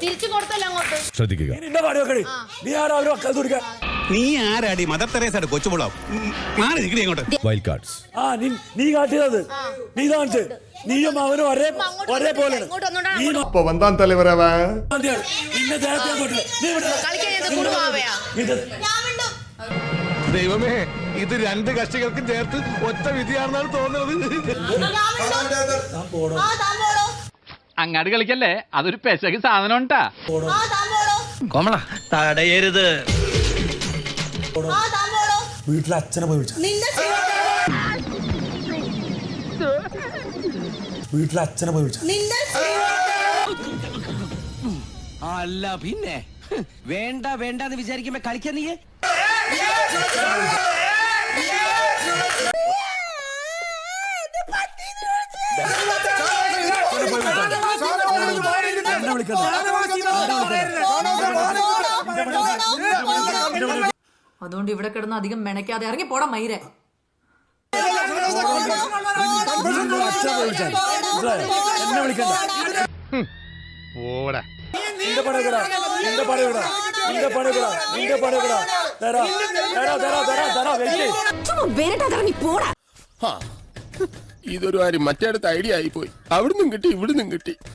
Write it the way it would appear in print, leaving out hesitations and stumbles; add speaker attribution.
Speaker 1: തിരിച്ചു കൊടുത്തല്ലോ അങ്ങോട്ട്.
Speaker 2: ശ്രദ്ധിക്കുക.
Speaker 3: നീ ആരാടി മദർ തെരേസയുടെ കൊച്ചുമുളോ? ഇങ്ങോട്ട്
Speaker 2: വൈൽഡ് കാർഡ്സ്.
Speaker 4: നീ കാട്ടിയത് നീ കാണിച്ച് നീയും അവനും ഒരേപോലെ
Speaker 5: വന്താൻ തലവരവ
Speaker 6: ദൈവമേ, ഇത് രണ്ട് കക്ഷികൾക്കും ചേർത്ത് ഒറ്റ വിധിയാണെന്നാണ് തോന്നുന്നത്.
Speaker 7: അങ്ങാട് കളിക്കല്ലേ, അതൊരു പെശക് സാധനം ഉണ്ടാ.
Speaker 3: കോമള തടയരുത്.
Speaker 4: വീട്ടിലെ അച്ഛനെ പോയി വിളിച്ച വീട്ടിലെ അച്ഛനെ പോയി വിളിച്ച
Speaker 3: അല്ല പിന്നെ വേണ്ട വേണ്ടെന്ന് വിചാരിക്കുമ്പോ കളിക്കാൻ നീ
Speaker 8: അതുകൊണ്ട് ഇവിടെ കിടന്ന് അധികം മെനക്കാതെ ഇറങ്ങി പോടാ മയിരെ.
Speaker 4: എന്നെ വിളിക്കണ്ട.
Speaker 6: ഇതൊരു കാര്യം മറ്റേടത്ത് ഐഡിയ ആയി പോയി. അവിടുന്നും കിട്ടി ഇവിടുന്നും കിട്ടി.